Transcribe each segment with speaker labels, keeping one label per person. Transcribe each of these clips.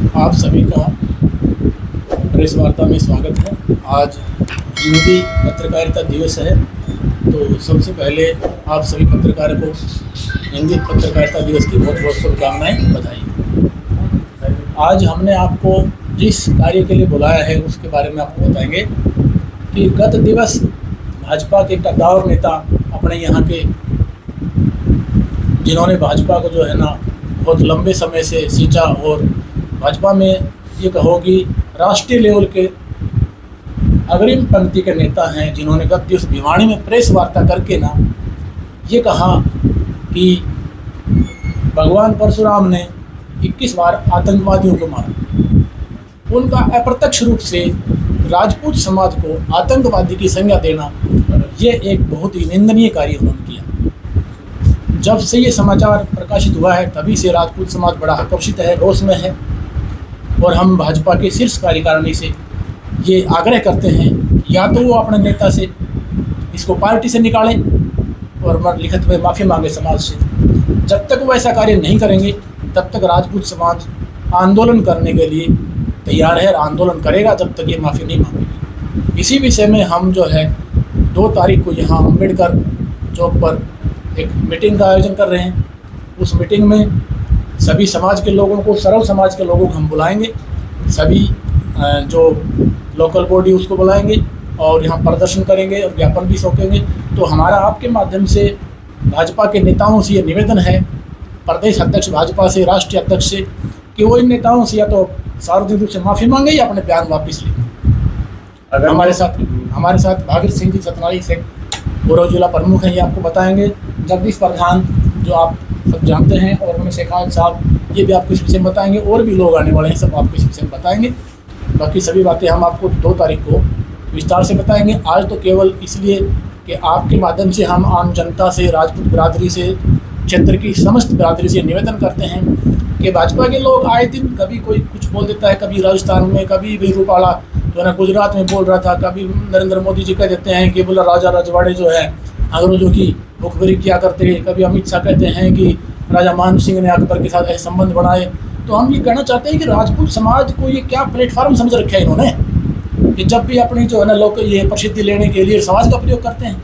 Speaker 1: आप सभी का प्रेस वार्ता में स्वागत है। आज हिंदी पत्रकारिता दिवस है, तो सबसे पहले आप सभी पत्रकारों को हिंदी पत्रकारिता दिवस की बहुत बहुत शुभकामनाएं, बधाई। आज हमने आपको जिस कार्य के लिए बुलाया है उसके बारे में आपको बताएंगे कि गत दिवस भाजपा के कद्दावर नेता अपने यहाँ के, जिन्होंने भाजपा को जो है ना बहुत लंबे समय से सींचा और भाजपा में ये कहो कि राष्ट्रीय लेवल के अग्रिम पंक्ति के नेता हैं, जिन्होंने गत दिवस भिवाड़ी में प्रेस वार्ता करके ना ये कहा कि भगवान परशुराम ने 21 बार आतंकवादियों को मारा। उनका अप्रत्यक्ष रूप से राजपूत समाज को आतंकवादी की संज्ञा देना, ये एक बहुत ही निंदनीय कार्य उन्होंने किया। जब से ये समाचार प्रकाशित हुआ है तभी से राजपूत समाज बड़ा आक्रोशित है, रोष में है, और हम भाजपा के शीर्ष कार्यकारिणी से ये आग्रह करते हैं या तो वो अपने नेता से इसको पार्टी से निकालें और लिखित में माफ़ी मांगे समाज से। जब तक वो ऐसा कार्य नहीं करेंगे तब तक राजपूत समाज आंदोलन करने के लिए तैयार है, आंदोलन करेगा जब तक ये माफ़ी नहीं मांगेगी। इसी विषय में हम जो है 2 तारीख को यहाँ अम्बेडकर चौक पर एक मीटिंग का आयोजन कर रहे हैं। उस मीटिंग में सभी समाज के लोगों को, सर्व समाज के लोगों को हम बुलाएंगे, सभी जो लोकल बॉडी उसको बुलाएंगे और यहाँ प्रदर्शन करेंगे और ज्ञापन भी सौंपेंगे। तो हमारा आपके माध्यम से भाजपा के नेताओं से ये निवेदन है, प्रदेश अध्यक्ष भाजपा से, राष्ट्रीय अध्यक्ष से, कि वो इन नेताओं से या तो सार्वजनिक रूप से माफ़ी मांगे या अपने बयान वापस लें। हमारे साथ भागीरथ सिंह जी सतनारी से पूर्व जिला प्रमुख हैं, ये आपको बताएंगे। जगदीश प्रधान जो आप सब जानते हैं, और उनमें शेखावत साहब, ये भी आपको इस विषय में बताएंगे, और भी लोग आने वाले हैं, सब आपको इस विषय में बताएंगे। बाकी सभी बातें हम आपको 2 तारीख को विस्तार से बताएंगे। आज तो केवल इसलिए कि आपके माध्यम से हम आम जनता से, राजपूत बिरादरी से, क्षेत्र की समस्त बिरादरी से निवेदन करते हैं कि भाजपा के लोग आए दिन कभी कोई कुछ बोल देता है, कभी राजस्थान में, कभी भी रूपाला जो है ना गुजरात में बोल रहा था, कभी नरेंद्र मोदी जी कह देते हैं कि बोला राजा रजवाड़े जो है अंग्रेजों की मुखबिरी किया करते हैं, कभी अमित शाह कहते हैं कि राजा मान सिंह ने अकबर के साथ ऐसे संबंध बनाए। तो हम ये कहना चाहते हैं कि राजपूत समाज को ये क्या प्लेटफॉर्म समझ रखा है इन्होंने, कि जब भी अपनी जो है ना लोग ये प्रसिद्धि लेने के लिए समाज का प्रयोग करते हैं,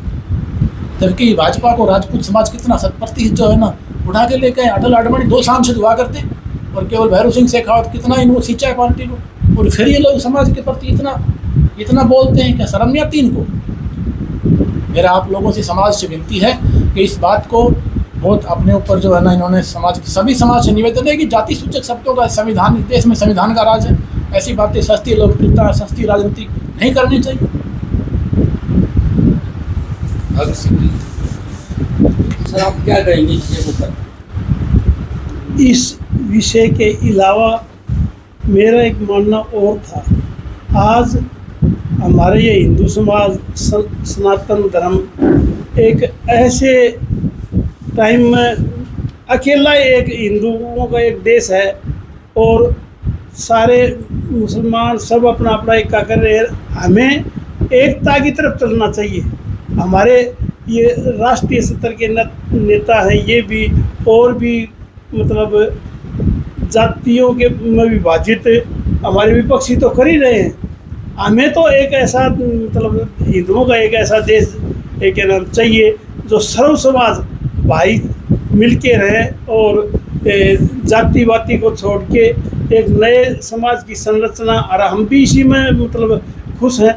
Speaker 1: जबकि भाजपा को राजपूत समाज कितना 70% जो है ना उठा के लेके अटल आडवाणी 2 सांसद हुआ करते, और केवल भैरव सिंह शेखावत कितना इनको सिंचा है पार्टी को, और फिर ये लोग समाज के प्रति इतना बोलते हैं। क्या शर्म नहीं आती इनको? मेरा आप लोगों से, समाज से विनती है कि इस बात को बहुत अपने ऊपर जो है ना, इन्होंने सभी समाज से निवेदन है कि जाति सूचक शब्दों का संविधान, देश में संविधान का राज है, ऐसी बातें सस्ती लोकप्रियता, सस्ती राजनीति नहीं करनी चाहिए।
Speaker 2: सर, आप क्या कहेंगे इसके ऊपर?
Speaker 3: इस विषय के अलावा मेरा एक मानना और था। आज हमारे ये हिंदू समाज, सनातन धर्म एक ऐसे टाइम में अकेला एक हिंदुओं का एक देश है, और सारे मुसलमान सब अपना अपना एक का कर रहे हैं। हमें एकता की तरफ चलना चाहिए। हमारे ये राष्ट्रीय स्तर के नेता हैं, ये भी और भी मतलब जातियों के में विभाजित हमारे विपक्षी तो कर ही रहे हैं। हमें तो एक ऐसा मतलब हिंदुओं का एक ऐसा देश एक नाम चाहिए जो सर्व समाज भाई मिल के रहे, और जाति वाति को छोड़ के एक नए समाज की संरचना, और हम भी इसी में मतलब खुश हैं।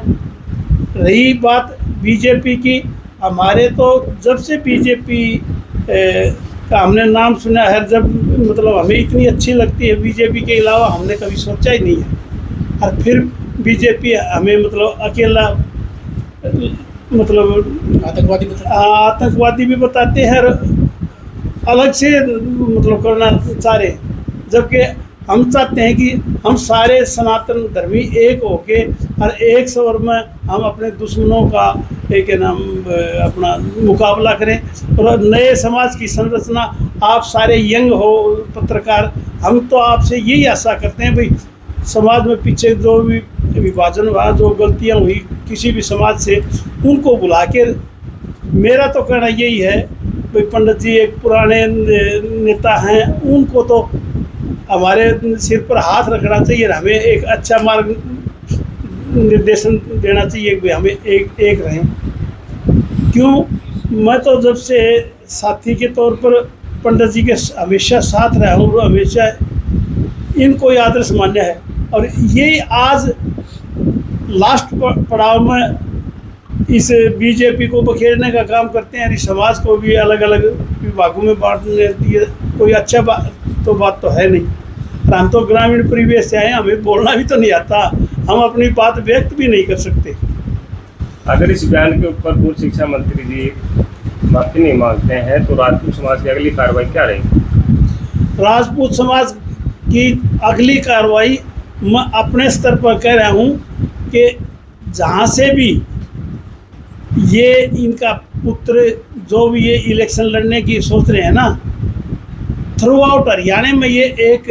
Speaker 3: रही बात बीजेपी की, हमारे तो जब से बीजेपी का हमने नाम सुना है, जब मतलब हमें इतनी अच्छी लगती है बीजेपी के अलावा हमने कभी सोचा ही नहीं है। और फिर बीजेपी हमें मतलब अकेला मतलब आतंकवादी भी बताते हैं, अलग से मतलब करना चाह रहे, जबकि हम चाहते हैं कि हम सारे सनातन धर्मी एक होके और एक स्वर में हम अपने दुश्मनों का एक नाम अपना मुकाबला करें, और नए समाज की संरचना। आप सारे यंग हो पत्रकार, हम तो आपसे यही आशा करते हैं भाई, समाज में पीछे जो भी विभाजन हुआ, जो गलतियां हुई किसी भी समाज से, उनको बुला के, मेरा तो कहना यही है भाई, पंडित जी एक पुराने नेता हैं, उनको तो हमारे सिर पर हाथ रखना चाहिए और हमें एक अच्छा मार्ग निर्देशन देना चाहिए कि हमें एक रहें। क्यों, मैं तो जब से साथी के तौर पर पंडित जी के हमेशा साथ रहा हूँ और हमेशा इनको ही आदर्श मान्य है। और ये आज लास्ट पड़ाव में इस बीजेपी को बखेरने का काम करते हैं, इस समाज को भी अलग अलग विभागों में बांटने दिए। कोई अच्छा बात तो है नहीं। हम तो ग्रामीण परिवेश से आए, हमें बोलना भी तो नहीं आता, हम अपनी बात व्यक्त भी नहीं कर सकते।
Speaker 4: अगर इस बयान के ऊपर पूर्व शिक्षा मंत्री जी माफी नहीं मांगते हैं तो राजपूत समाज की अगली कार्रवाई क्या रहेगी?
Speaker 3: राजपूत समाज की अगली कार्रवाई मैं अपने स्तर पर कह रहा हूँ कि जहाँ से भी ये इनका पुत्र जो भी ये इलेक्शन लड़ने की सोच रहे हैं ना, थ्रू आउट हरियाणा में ये एक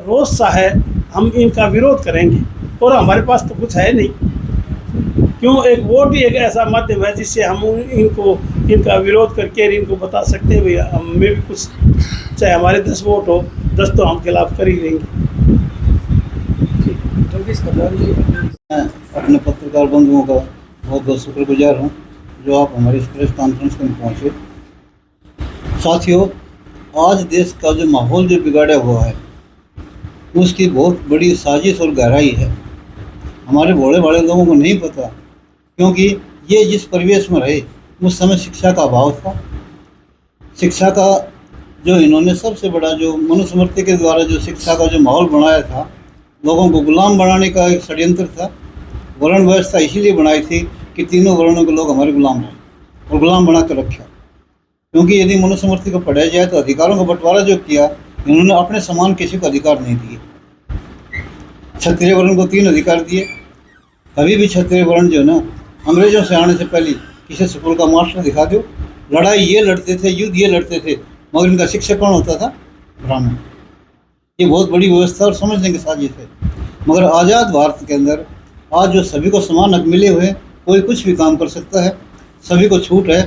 Speaker 3: रोष सा है, हम इनका विरोध करेंगे। और हमारे पास तो कुछ है नहीं, क्यों, एक वोट ही एक ऐसा माध्यम है जिससे हम इनका विरोध करके इनको बता सकते हैं भैया हमें भी कुछ, चाहे हमारे 10 वोट हो, 10 तो हम खिलाफ कर ही देंगे।
Speaker 5: मैं अपने पत्रकार बंधुओं का बहुत बहुत शुक्रगुजार हूँ जो आप हमारी इस प्रेस कॉन्फ्रेंस में पहुँचे। साथियों, आज देश का जो माहौल जो बिगाड़ा हुआ है उसकी बहुत बड़ी साजिश और गहराई है। हमारे भोले भाले लोगों को नहीं पता, क्योंकि ये जिस परिवेश में रहे उस समय शिक्षा का अभाव था। शिक्षा का जो इन्होंने सबसे बड़ा जो मनुस्मृति के द्वारा जो शिक्षा का जो माहौल बनाया था, लोगों को गुलाम बनाने का एक षड्यंत्र था। वर्ण व्यवस्था इसीलिए बनाई थी कि तीनों वर्णों के लोग हमारे गुलाम रहे और गुलाम बना कर रखा। क्योंकि यदि मनुस्मृति को पढ़ा जाए तो अधिकारों का बंटवारा जो किया, इन्होंने अपने समान किसी को अधिकार नहीं दिए। क्षत्रिय वर्ण को 3 अधिकार दिए। कभी भी क्षत्रिय वर्ण जो है ना, अंग्रेजों से आने से पहले किसी स्कूल का मास्टर दिखा दो, लड़ाई ये लड़ते थे, युद्ध ये लड़ते थे, मगर इनका शिक्षक कौन होता था? ब्राह्मण। ये बहुत बड़ी व्यवस्था और समझने की साजिश है। मगर आज़ाद भारत के अंदर आज जो सभी को समान हक मिले हुए, कोई कुछ भी काम कर सकता है, सभी को छूट है।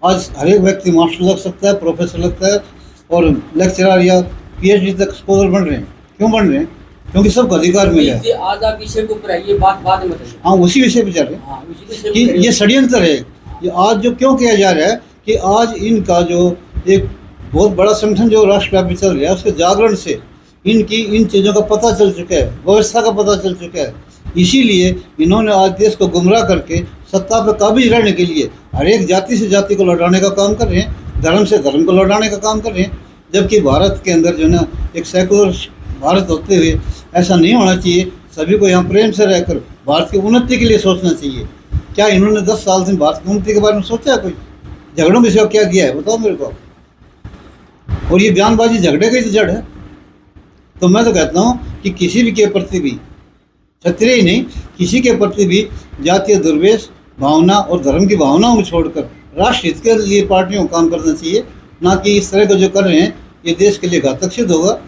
Speaker 5: आज हर एक व्यक्ति मास्टर लग सकता है, प्रोफेसर लगता है और लेक्चरर या PhD तक स्कॉलर बन रहे हैं। क्यों बन रहे हैं? क्योंकि सबको अधिकार मिला है।
Speaker 2: आज आप विषय के ऊपर ये बात बाद में बताइए।
Speaker 5: हाँ, उसी विषय पर चल रहे हैं कि ये षड्यंत्र है। ये आज जो क्यों किया जा रहा है कि आज इनका जो एक बहुत बड़ा संगठन जो राष्ट्रव्यापी चल रहा है, उसके जागरण से इनकी इन चीज़ों का पता चल चुका है, व्यवस्था का पता चल चुका है। इसीलिए इन्होंने आज देश को गुमराह करके सत्ता पर काबिज रहने के लिए हर एक जाति से जाति को लौटाने का काम कर रहे हैं, धर्म से धर्म को लौटाने का काम कर रहे हैं। जबकि भारत के अंदर जो ना एक सेकुलर भारत होते हुए ऐसा नहीं होना चाहिए। सभी को यहाँ प्रेम से रहकर भारत की उन्नति के लिए सोचना चाहिए। क्या इन्होंने 10 साल से भारत की उन्नति के बारे में सोचा है? कोई झगड़ों के सिवा क्या किया है बताओ मेरे को। और ये बयानबाजी झगड़े की जड़ है। तो मैं तो कहता हूँ कि किसी भी के प्रति भी, क्षत्रिय ही नहीं, किसी के प्रति भी जातीय दुर्वेश भावना और धर्म की भावनाओं को छोड़कर राष्ट्र हित के लिए पार्टियों को काम करना चाहिए, ना कि इस तरह का जो कर रहे हैं ये देश के लिए घातक सिद्ध होगा।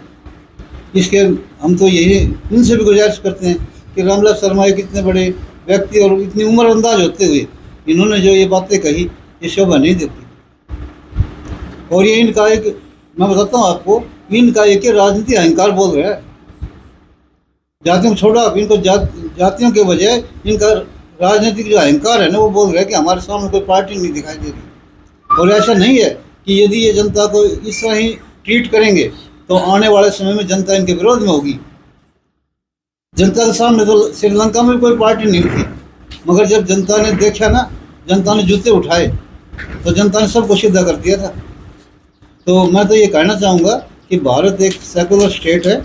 Speaker 5: इसके हम तो यही इनसे भी गुजारिश करते हैं कि रामलाल शर्मा एक इतने बड़े व्यक्ति और इतनी उम्र अंदाज होते हुए इन्होंने जो ये बातें कही, ये शोभा नहीं देती। और ये इनका एक, मैं बताता हूँ आपको, इनका एक राजनीति अहंकार बोल रहा है। जातियों को छोड़ा, इनको जातियों के बजाय इनका राजनीतिक जो अहंकार है ना, वो बोल रहा है कि हमारे सामने कोई पार्टी नहीं दिखाई दे रही। और ऐसा नहीं है कि यदि ये जनता को इस तरह ही ट्रीट करेंगे तो आने वाले समय में जनता इनके विरोध में होगी। जनता के सामने तो श्रीलंका में कोई पार्टी नहीं थी, मगर जब जनता ने देखा ना, जनता ने जूते उठाए तो जनता ने सबको सीधा कर दिया था। तो मैं तो ये कहना चाहूँगा कि भारत एक सेकुलर स्टेट है,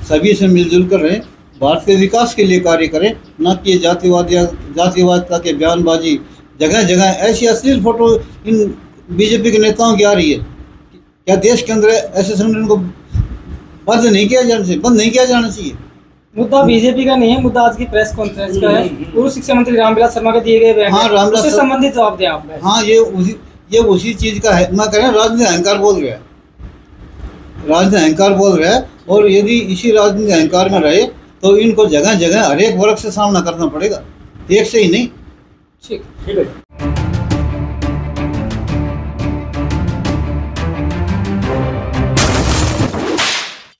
Speaker 5: सभी से मिलजुल कर रहें, भारत के विकास के लिए कार्य करें, ना कि जातिवादिता के बयानबाजी। जगह जगह ऐसी अश्लील फोटो इन बीजेपी के नेताओं की आ रही है। क्या देश के अंदर ऐसे संगठन को बंद नहीं किया जाना चाहिए?
Speaker 6: मुद्दा बीजेपी का नहीं है, मुद्दा आज की प्रेस कॉन्फ्रेंस का है। पूर्व शिक्षा मंत्री रामविलास शर्मा के दिए गए बयान,
Speaker 5: हाँ, रामविलास
Speaker 6: उससे संबंधित जवाब दें आप।
Speaker 5: हाँ, ये उसी चीज़ का है। मैं कह रहा हूँ राजनीतिक अहंकार बोल रहा है, राजनीतिक अहंकार बोल रहा है। और यदि इसी राजनीतिक अहंकार में रहे तो इनको जगह जगह हर एक वर्ग से सामना करना पड़ेगा, एक से ही नहीं।
Speaker 6: ठीक है।